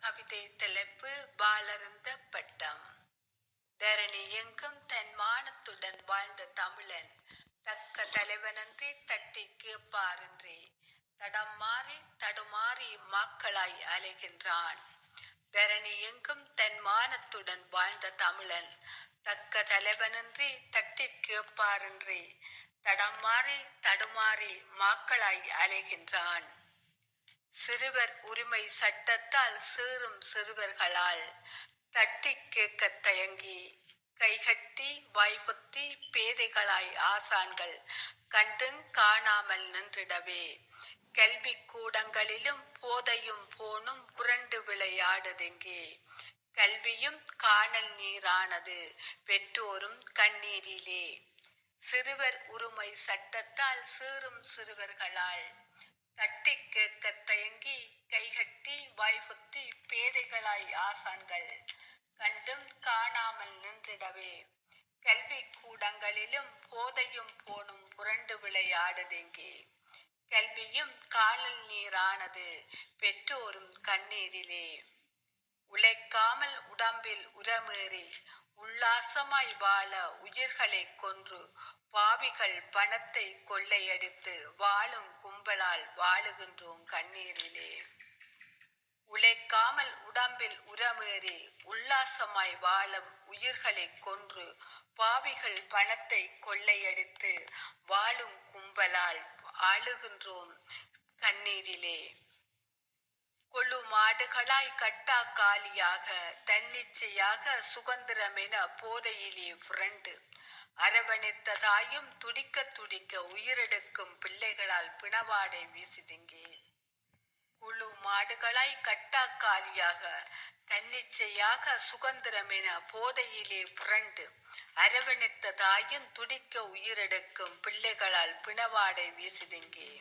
கவிதை தலைப்பு வாளர்ந்த பட்டம். தரணி எங்கும் தன் மானத்துடன் வாழ்ந்த தமிழன் தக்க தலைவனன்றி தட்டி கேட்பாரின்றி தடம் மாறி தடுமாறி மக்களாய் அலைகின்றான். தரணி எங்கும் தன் மானத்துடன் வாழ்ந்த தமிழன் தக்க தலைவனின்றி தட்டி கேட்பாரின்றி தடம் மாறி தடுமாறி மக்களாய் அலைகின்றான். சிறுவர் உரிமை சட்டத்தால் சீறும் சிறுவர்களால் தட்டி கேட்க தயங்கி கைகட்டி வாய்புத்தி பேதைகளாய் ஆசான்கள் கண்டும் காணாமல் நின்றிடவே கல்வி கூடங்களிலும் போதையும் போனும் புரண்டு விளையாடுதெங்கே. கல்வியும் காணல் நீரானது பெற்றோரும் கண்ணீரிலே. சிறுவர் உரிமை சட்டத்தால் சீறும் சிறுவர்களால் தட்டி கேட்க தயங்கி கைகட்டி வாய்புத்தி பேதைகளாய் ஆசான்கள் கண்டும் காணாமல் நின்றிடவே கல்வி கூடங்களிலும் போதையும் போனும் புரண்டு விளையாடுதெங்கே. கல்வியும் காணல் நீரானது பெற்றோரும் கண்ணீரிலே. உழைக்காமல் உடம்பில் உரமேறி உல்லாசமாய் வாழ உயிர்களை கொன்று பாவிகள் பணத்தை கொள்ளையடித்து வாழும் கும்பலால் வாழுகின்றோம் கண்ணீரிலே. உழைக்காமல் உடம்பில் உரமேறி உல்லாசமாய் வாழும் உயிர்களை கொன்று பாவிகள் பணத்தை கொள்ளையடித்து வாழும் கும்பலால் ஆளுகின்றோம் கண்ணீரிலே. கொள்ளு மாடுகளாய் கட்டா காலியாக தன்னிச்சையாக சுதந்திரமென போதையிலே புரண்டு அரவணைத்த தாயும் துடிக்க துடிக்க உயிரெடுக்கும் பிள்ளைகளால் பிணவாடை வீசுதிங்கே. குழு மாடுகளாய் கட்டா காலியாக தன்னிச்சையாக சுதந்திரமென போதையிலே புரண்டு அரவணைத்த தாயும் துடிக்க உயிரெடுக்கும் பிள்ளைகளால் பிணவாடை வீசுதிங்கே.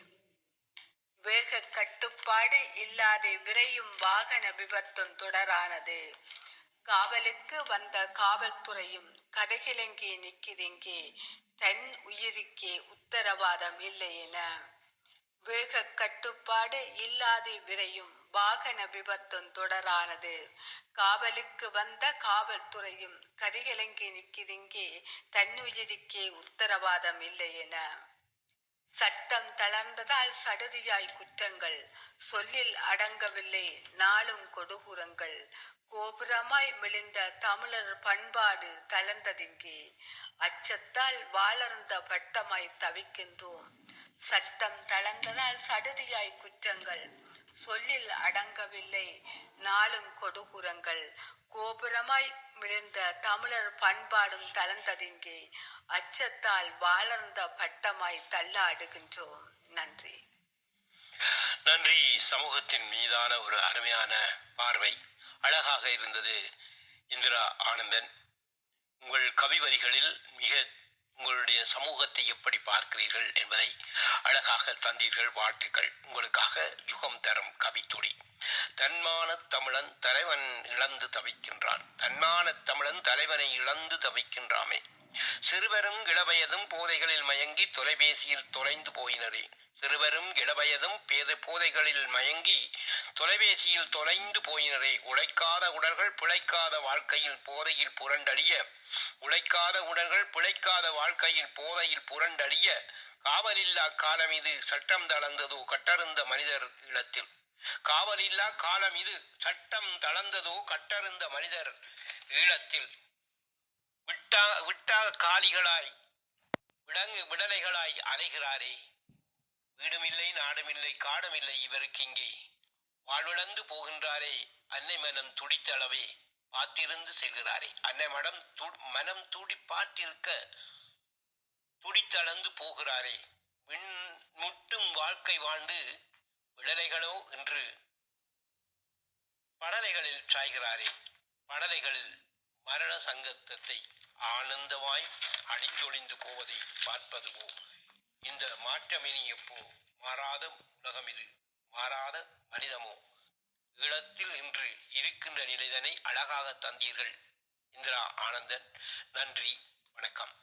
வேக கட்டுப்பாடு இல்லாத விரையும் வாகன விபத்தும் தொடரானது. காவலுக்கு வந்த காவல்துறையும் கதைகிழங்கே நிற்கிதெங்கே தன் உயிருக்கே உத்தரவாதம் இல்லை என. வேக கட்டுப்பாடு இல்லாத விரையும் வாகன விபத்தும் தொடரானது. காவலுக்கு வந்த காவல்துறையும் கதைகிழங்கே நிற்கிதெங்கே தன் உயிருக்கே உத்தரவாதம் இல்லை என. சட்டம் தளர்ந்ததால் சடுதியாய் குற்றங்கள் சொல்லில் அடங்கவில்லை நாளும் கொடுகுரங்கள். கோபுரமாய் மெலிந்த தமிழர் பண்பாடு தளர்ந்ததிங்கே அச்சத்தால் வாளர்ந்த பட்டமாய் தவிக்கின்றோம். சட்டம் தளர்ந்ததால் சடுதியாய் குற்றங்கள் சொல்லில் அடங்கவில்லை நாளும் கொடுகுரங்கள். கோபுரமாய் விழுந்த தமிழர் பண்பாடும் தளர்ந்ததிங்கே அச்சத்தால் வாளர்ந்த பட்டமாய் தள்ளாடுகின்றோம். நன்றி. நன்றி. சமூகத்தின் மீதான ஒரு அருமையான பார்வை அழகாக இருந்தது. இந்திரா ஆனந்தன், உங்கள் கவிவரிகளில் மிக உங்களுடைய சமூகத்தை எப்படி பார்க்கிறீர்கள் என்பதை அழகாக தந்தீர்கள். வாழ்த்துக்கள். உங்களுக்காக யுகம் தரும் கவித்துளி. தன்மான தமிழன் தலைவன் இழந்து தவிக்கின்றான். தன்மான தமிழன் தலைவனை இழந்து தவிக்கின்றாமே. சிறுவரும் இளவயதும் போதைகளில் மயங்கி தொலைபேசியில் தொலைந்து போயினரே. சிறுவரும் இளவயதும் போதைகளில் மயங்கி தொலைபேசியில் தொலைந்து போயினரே. உழைக்காத உடல்கள் பிழைக்காத வாழ்க்கையில் போதையில் புரண்டழிய. உழைக்காத உடல்கள் பிழைக்காத வாழ்க்கையில் போதையில் புரண்டழிய. காவலில்லா காலம் இது சட்டம் தளர்ந்ததோ கட்டறுந்த மனிதர் ஈழத்தில். காவலில்லா காலம் இது சட்டம் தளர்ந்ததோ கட்டறுந்த மனிதர் ஈழத்தில். விட்டா காலிகளாய் விடலைகளாய் அலைகிறாரே. வீடுமில்லை நாடுமில்லை காடுமில்லை இவருக்கு இங்கே. வாழ்விழந்து போகின்றாரே. அன்னை மனம் துடித்தளவே பார்த்திருந்து செல்கிறாரே. அன்னை மனம் துடி பார்த்திருக்க துடித்தளந்து போகிறாரே. முட்டும் வாழ்க்கை வாழ்ந்து விடலைகளோ என்று படலைகளில் சாய்கிறாரே. படலைகளில் மரண சங்கத்தத்தை ஆனந்தமாய் அழிந்தொழிந்து போவதை பார்ப்பதுவோ. இந்த மாற்றம் இனி எப்போ? மாறாத உலகம் இது, மாறாத மனிதமோ. ஈழத்தில் இன்று இருக்கின்ற நிலைதனை அழகாக தந்தீர்கள் இந்திரா ஆனந்தன். நன்றி, வணக்கம்.